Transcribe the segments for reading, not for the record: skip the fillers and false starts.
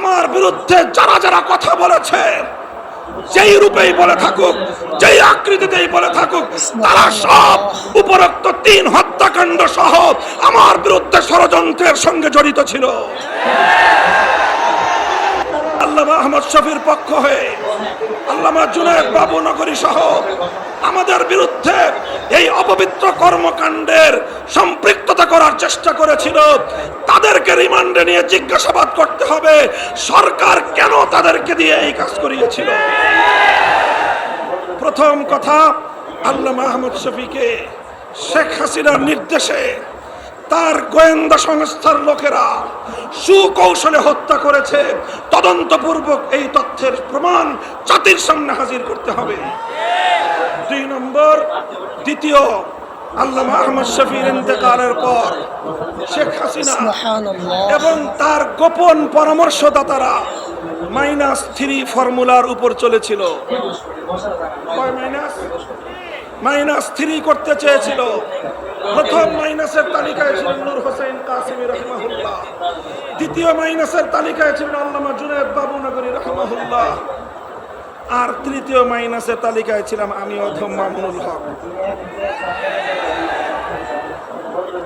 আমার বিরুদ্ধে যারা যারা কথা বলেছে, যেই রূপেই বলে থাকুক, যেই আকৃতিতেই বলে থাকুক, তারা সব উপরোক্ত 3 হত্যাকাণ্ড সহ আমার বিরুদ্ধে ষড়যন্ত্রের সঙ্গে জড়িত ছিল। আল্লামা আহমদ শফির পক্ষ হয়ে আল্লামা জুনায়েদ বাবু নগরী সহ আমাদের বিরুদ্ধে এই অপবিত্র কর্মকাণ্ডের সম্পৃক্ততা করার চেষ্টা করেছিল। তাদেরকে রিমান্ডে নিয়ে জিজ্ঞাসাবাদ করতে হবে, সরকার কেন তাদেরকে দিয়ে এই কাজ করিয়েছিল। প্রথম কথা, আল্লামা আহমদ শফিকে শেখ হাসিনার নির্দেশে তার গোয়েন্দা সংস্থার লোকেরা সুকৌশলে হত্যা করেছে। তদন্তপূর্বক এই তথ্যের প্রমাণ জাতির সামনে হাজির করতে হবে। 2 নম্বর, দ্বিতীয়, আল্লামা আহমদ শফির ইন্তেকালের পর শেখ হাসিনা এবং তার গোপন পরামর্শদাতারা -3 ফর্মুলার উপর চলেছিল। -3 করতে চেয়েছিল। প্রথম মাইনাসের তালিকায় ছিলেন নূর হোসেন কাসেমি রাহিমাহুল্লাহ, দ্বিতীয় মাইনাসের তালিকায় ছিলেন আল্লামা জুনায়েদ বাবু নগরী রাহিমাহুল্লাহ, আর তৃতীয় মাইনাসের তালিকায় ছিলাম আমি অধম মামুনুল হক।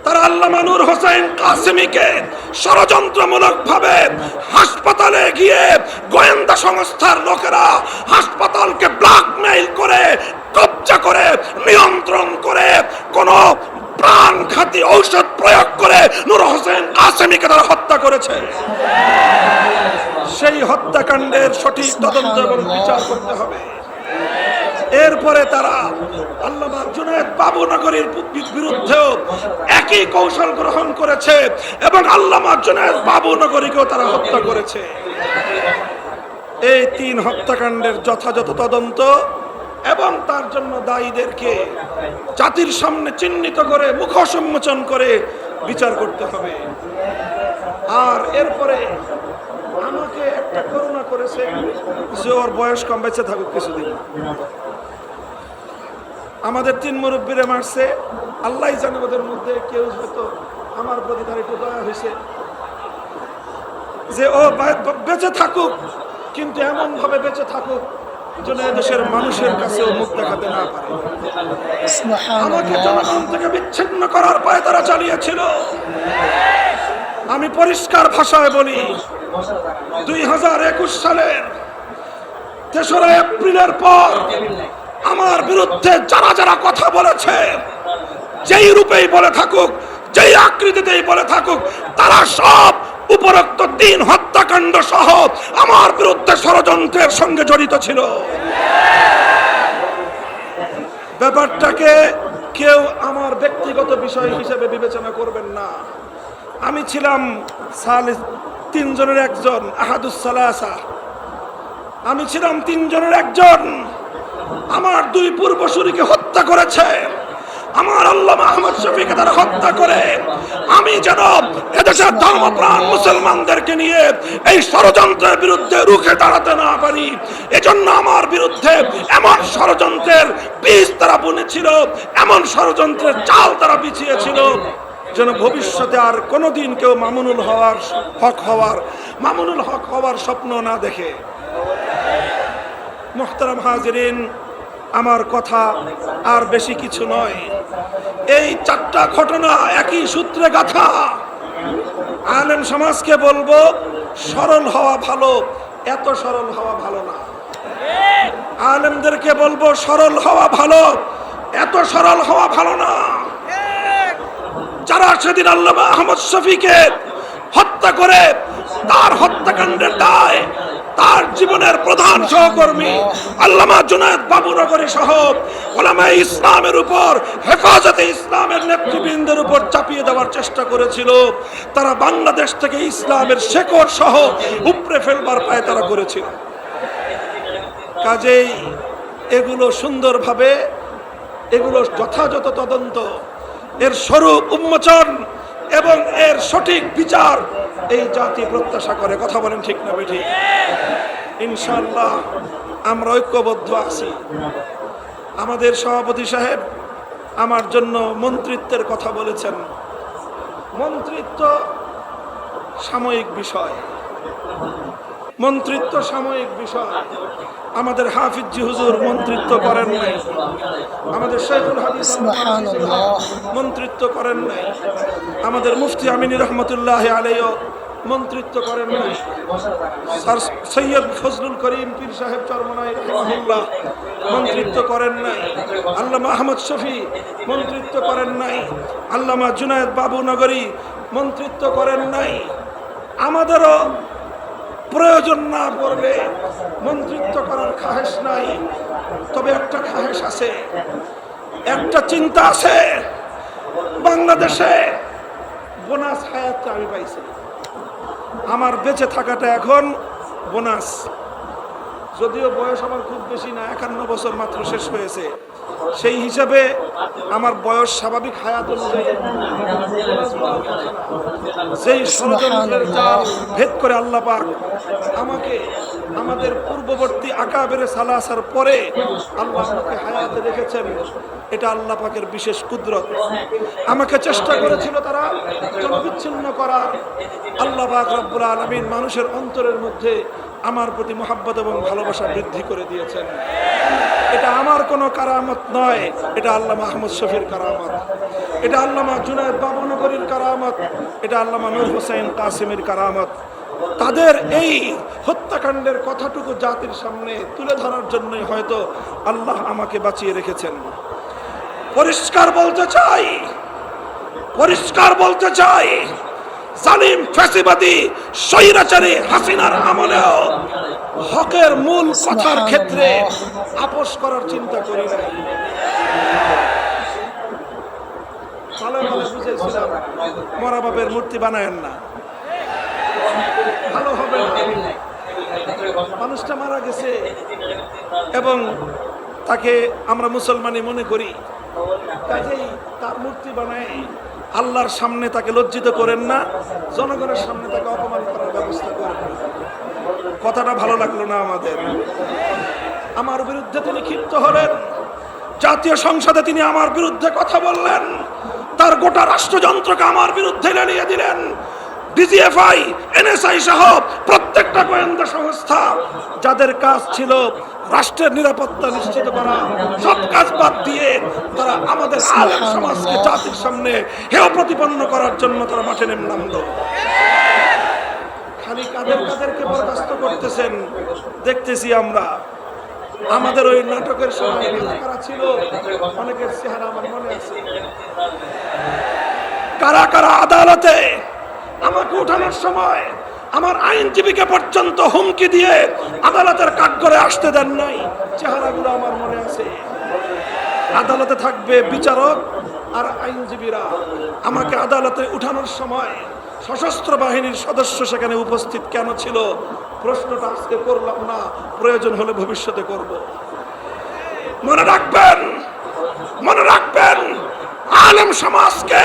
তারা আল্লামা নূর হোসেন কাসেমিকে ষড়যন্ত্রমূলক ভাবে হাসপাতালে গিয়ে গোয়েন্দা সংস্থার লোকেরা হাসপাতালকে ব্ল্যাকমেইল করে, কবজা করে, নিয়ন্ত্রণ করে, কোন প্রাণঘাতী ঔষধ প্রয়োগ করে নূর হোসেন কাসেমিকে তারা হত্যা করেছে। সেই হত্যাকাণ্ডের সঠিক তদন্ত এবং বিচার করতে হবে। এরপরে তারা আল্লামা জুনায়েদ বাবু নগরীর বিরুদ্ধেও একই কৌশল গ্রহণ করেছে এবং আল্লামা জুনায়েদ বাবু নগরীকেও তারা হত্যা করেছে। এই 3 হত্যাকাণ্ডের যথাযথ তদন্ত এবং তার জন্য দায়ীদেরকে জাতির সামনে চিহ্নিত করে, মুখ সম্মোচন করে বিচার করতে হবে। আর এরপরে আমাকে একটা করুণা করেছে যে ওর বয়স কম, বেঁচে থাকুক কিছুদিন। আমাদের 3 মুরব্বীরে মারছে, আল্লাহ জানে ওদের মধ্যে কেউ হয়তো আমার প্রতি তার একটু দয়া হয়েছে যে ও বেঁচে থাকুক, কিন্তু এমন ভাবে বেঁচে থাকুক যেন দেশের মানুষের কাছেও মুখ দেখাতে না পারে। আমাকে জনগণ থেকে বিচ্ছিন্ন করার পায়ে তারা চালিয়েছিল। আমি পরিষ্কার ভাষায় বলি, 2021 সালের 3রা এপ্রিলের পর আমার বিরুদ্ধে যারা যারা কথা বলেছে, যেই রূপেই বলে থাকুক, যেই আকৃতিতেই বলে থাকুক, তারা সব উপরোক্ত 3 হত্যাকাণ্ড সহ আমার বিরুদ্ধে ষড়যন্ত্রের সঙ্গে জড়িত ছিল। ব্যাপারটাকে কেউ আমার ব্যক্তিগত বিষয় হিসেবে বিবেচনা করবেন না। আমি ছিলাম 3 জনের একজন, আহাদুস সালাসা। আমি ছিলাম 3 জনের একজন। আমার 2 পূর্বসূরীকে হত্যা করেছে। আমার আল্লামা আহমদ শফিকে তারা হত্যা করে আমি যেন এদেশের ধর্মপ্রাণ মুসলমানদেরকে নিয়ে এই ষড়যন্ত্রের বিরুদ্ধে রুখে দাঁড়াতে না পারি, এজন্য আমার বিরুদ্ধে এমন ষড়যন্ত্রের বীজ তারা বুনেছিল, এমন ষড়যন্ত্রের চাল তারা বিছিয়েছিল যেন ভবিষ্যতে আর কোনোদিন কেউ মামুনুল হক হওয়ার স্বপ্ন না দেখে। মুহতারাম হাজিরিন, আমার কথা আর বেশি কিছু নয়। এই 4টা ঘটনা একই সূত্রে গাঁথা। আলেম সমাজকে বলবো, সরল হওয়া ভালো, এত সরল হওয়া ভালো না। আলেমদেরকে বলবো, সরল হওয়া ভালো, এত সরল হওয়া ভালো না। যারা সেদিন আল্লামা আহমদ শফিকে হত্যা করে, তার হত্যাকাণ্ডের দায় তার জীবনের প্রধান সহকর্মী আল্লামা জুনায়েদ বাবু নগরী সহ উলামায়ে ইসলামের উপর, হেফাজতে ইসলামের নেতৃবৃন্দের উপর চাপিয়ে দেওয়ার চেষ্টা করেছিল। তারা বাংলাদেশ থেকে ইসলামের শেকড় সহ উপড়ে ফেলবার পায় তারা করেছিল। কাজেই এগুলো সুন্দরভাবে, এগুলো যথাযথ তদন্ত, এর স্বরূপ উন্মোচন এবং এর সঠিক বিচার এই জাতি প্রত্যাশা করে। কথা বলেন ঠিক না বেঠিক? ইনশাআল্লাহ আমরা ঐক্যবদ্ধ আছি। আমাদের সভাপতি সাহেব আমার জন্য মন্ত্রিত্বের কথা বলেছেন। মন্ত্রিত্ব সাময়িক বিষয়, মন্ত্রিত্ব সাময়িক বিষয়। আমাদের হাফিজ জি হুজুর মন্ত্রিত্ব করেন নাই, আমাদের শাইখুল হাদিস মন্ত্রিত্ব করেন নাই, আমাদের মুফতি আমিনী রহমতুল্লাহ আলাইহিও মন্ত্রিত্ব করেন নাই, স্যার সৈয়দ ফজলুল করিম পীর সাহেব চরমনাই রাহিমাহুল্লাহ মন্ত্রিত্ব করেন নাই, আল্লামা আহমদ শফি মন্ত্রিত্ব করেন নাই, আল্লামা জুনায়েদ বাবু নগরী মন্ত্রিত্ব করেন নাই। আমাদেরও প্রয়োজন না পড়লে মন্ত্রিত্ব করার খাহেশ নাই, তবে একটা খাহেশ আছে, একটা চিন্তা আছে। বাংলাদেশে বোনাস হায়াতটা আমি পাইছি, আমার বেঁচে থাকাটা এখন বোনাস। যদিও বয়স আমার খুব বেশি না, 51 বছর মাত্র শেষ হয়েছে, সেই হিসাবে আমার বয়স স্বাভাবিক হায়াত অনুযায়ী যেই ষড়যন্ত্রের জাল ভেদ করে আল্লাহ পাক আমাকে আমাদের পূর্ববর্তী আকাবের সালাসার পরে আল্লাহ আমাকে হায়াতে রেখেছেন, এটা আল্লাহ পাকের বিশেষ কুদরত। আমাকে চেষ্টা করেছিল তারা জনবিচ্ছিন্ন করার, আল্লাহ পাক রব্বুল আলামিন মানুষের অন্তরের মধ্যে আমার প্রতি মহব্বত এবং ভালোবাসা বৃদ্ধি করে দিয়েছেন। এটা আমার কোনো কারামত নয়, এটা আল্লামা আহমদ শফির কারামত, এটা আল্লামা জুনায়েদ বাবুনগরীর কারামত, এটা আল্লামা নূর হোসেন কাসিমের কারামত। তাদের এই হত্যাকাণ্ডের কথাটুকু জাতির সামনে তুলে ধরার জন্যই হয়তো আল্লাহ আমাকে বাঁচিয়ে রেখেছেন। পরিষ্কার বলতে চাই, পরিষ্কার বলতে চাই, জালিম ফ্যাসিবাদী স্বৈরাচারী হাসিনার আমলেও হকের মূল কথার ক্ষেত্রে আপোষ করার চিন্তা করি নাই। ভালো ভালো বুঝেছিলাম মরা বাপের মূর্তি বানায়েন না, ভালো হবে না। মানুষটা মারা গেছে এবং তাকে আমরা মুসলমানই মনে করি, কাজেই তার মূর্তি বানায় আল্লাহর সামনে তাকে লজ্জিত করেন না, জনগণের সামনে তাকে অপমান করার ব্যবস্থা করেন। কথাটা ভালো লাগলো না আমাদের। আমার বিরুদ্ধে তিনি ক্ষিপ্ত হলেন, জাতীয় সংসদে তিনি আমার বিরুদ্ধে কথা বললেন, তার গোটা রাষ্ট্রযন্ত্রকে আমার বিরুদ্ধে লেলিয়ে দিলেন। ডিজিএফআই, এনএসআই সহ প্রত্যেকটা গোয়েন্দা সংস্থা যাদের কাজ ছিল রাষ্ট্রের নিরাপত্তা নিশ্চিত করা, সব কাজ বাদ দিয়ে তারা আমাদের আলেম সমাজকে জাতির সামনে হেয় প্রতিপন্ন করার জন্য তারা মাঠে নেমে নামলো। খালি কাদেরকে বরখাস্ত করতেছেন দেখতেছি আমরা। আমাদের ওই নাটকের সময় কারা ছিল, অনেকের চেহারা আমার মনে আছে। কারা কারা আদালতে আমাকে উঠানোর সময় আমার আইনজীবীকে পর্যন্ত হুমকি দিয়ে আদালতের কাঠগড়ে আসতে দেন নাই, চেহারাগুলো আমার মনে আছে। আদালতে থাকবে বিচারক আর আইনজীবীরা। আমাকে আদালতে উঠানোর সময় সশস্ত্র বাহিনীর সদস্য সেখানে উপস্থিত কেন ছিল, প্রশ্নটা আজকে করলাম না, প্রয়োজন হলে ভবিষ্যতে করব। মনে রাখবেন, মনে রাখবেন, আলেম সমাজকে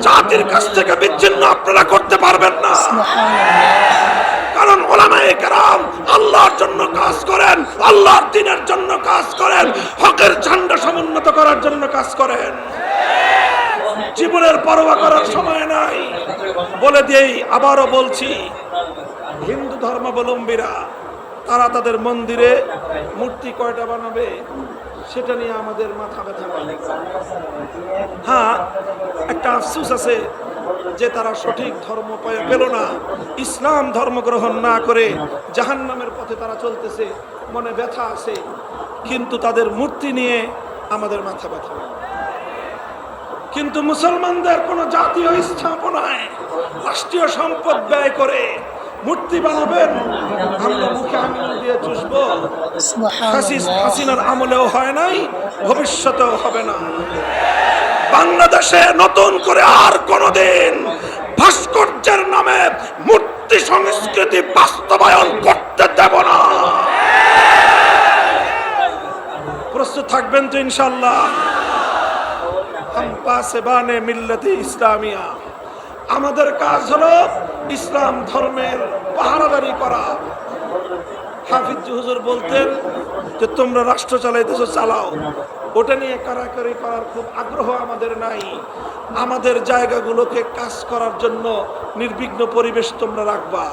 জাতির কাছ থেকে বিচ্ছিন্ন আপনারা করতে পারবেন না। কারণ উলামায়ে কেরাম আল্লাহর জন্য কাজ করেন, আল্লাহর দ্বীনের জন্য কাজ করেন, হকের ঝান্ডা সমুন্নত করার জন্য কাজ করেন। জীবনের পরোয়া করার সময় নাই। বলে দিই, আবারও বলছি, হিন্দু ধর্মাবলম্বীরা তারা তাদের মন্দিরে মূর্তি কয়টা বানাবে সেটা নিয়ে আমাদের মাথা ব্যথা। হ্যাঁ, একটা আফসোস আছে যে তারা সঠিক ধর্ম পেল না, ইসলাম ধর্ম গ্রহণ না করে জাহান্নামের পথে তারা চলতেছে, মনে ব্যথা আছে। কিন্তু তাদের মূর্তি নিয়ে আমাদের মাথা ব্যথা। কিন্তু মুসলমানদের কোনো জাতীয় স্থাপনায় রাষ্ট্রীয় সম্পদ ব্যয় করে মূর্তি বানাবেন, আমরা মুখে আঙুল দিয়ে চুষবো। হাসিনার আমলেও হয় নাই, ভবিষ্যতেও হবে না। বাংলাদেশে নতুন করে আর কোনদিন ভাস্কর্যের নামে মূর্তি সংস্কৃতি বাস্তবায়ন করতে দেব না। প্রস্তুত থাকবেন তো ইনশাআল্লাহ? হাম পাসবানে মিল্লাতে ইসলামিয়া, আমাদের কাজ হলো ইসলাম ধর্মের পাহারাদারি করা। হাফিজ হুজুর বলতেন যে তোমরা রাষ্ট্র চালাইতেছো, চালাও, ওটা নিয়ে কারাকারি করার খুব আগ্রহ আমাদের নাই। আমাদের জায়গাগুলোকে কাজ করার জন্য নির্বিঘ্ন পরিবেশ তোমরা রাখবা।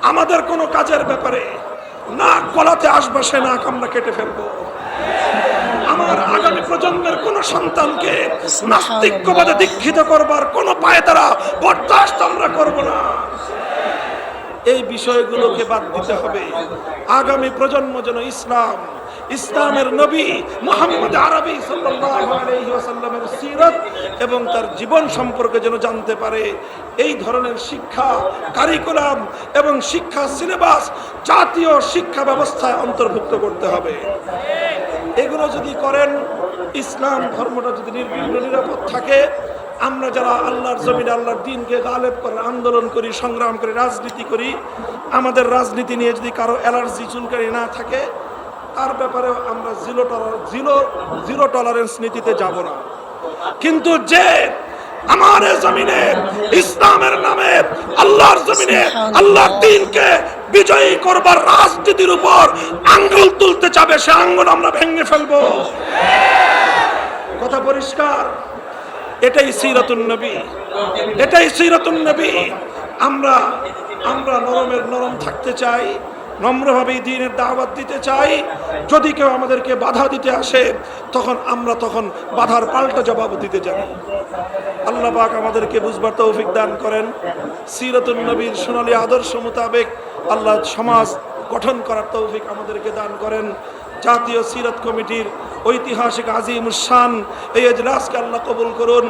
আমাদের কোনো কাজের ব্যাপারে নাক গলাতে আসবে সে নাক আমরা কেটে ফেলবো। আমার আগামী প্রজন্মের কোন সন্তানকে নাস্তিক্যবাদে দীক্ষিত করবার কোন পায়তারা বরদাস্ত আমরা করব না। এই বিষয়গুলোকে বাদ দিতে হবে। আগামী প্রজন্ম যেন ইসলামের নবী মুহাম্মদ আরবি সাল্লাল্লাহু আলাইহি ওয়াসাল্লামের সিরাত এবং তার জীবন সম্পর্কে যেন জানতে পারে। এই ধরনের শিক্ষা কারিকুলাম এবং শিক্ষা সিলেবাস জাতীয় শিক্ষা ব্যবস্থায় অন্তর্ভুক্ত করতে হবে। এগুলো যদি করেন, ইসলাম ধর্মটা যদি নির্বিঘ্ন নিরাপদ থাকে, আমরা যারা আল্লাহর জমিনে আল্লাহর দ্বীনকে গালেব করার আন্দোলন করি, সংগ্রাম করি, রাজনীতি করি, আমাদের রাজনীতি নিয়ে যদি কারো অ্যালার্জি চুলকানি না থাকে, তার ব্যাপারেও আমরা জিরো টলারেন্স নীতিতে যাব না। কিন্তু যে আমার জমিনে ইসলামের নামে আল্লাহর জমিনে আল্লাহর দ্বীনকে বিজয়ী করবার রাজনীতির উপর আঙ্গুল তুলতে চাবে, সে আঙ্গুল আমরা ভেঙে ফেলবো। কথা পরিষ্কার। এটাই সিরাতুন নবী, এটাই সিরাতুন নবী। আমরা নরমের নরম থাকতে চাই, নম্রভাবে দ্বীনের দাওয়াত দিতে চাই। যদি কেউ আমাদেরকে বাধা দিতে আসে, তখন বাধার পাল্টা জবাব দিতে জানি। আল্লাহ পাক আমাদেরকে বুঝবার তৌফিক দান করেন। সিরাতুন নবীর সোনালী আদর্শ মোতাবেক আল্লাহ সমাজ গঠন করার তৌফিক আমাদেরকে দান করেন। জাতীয় সিরাত কমিটির ঐতিহাসিক আজিমুস শান এই ইজলাসকে আল্লাহ কবুল করুন।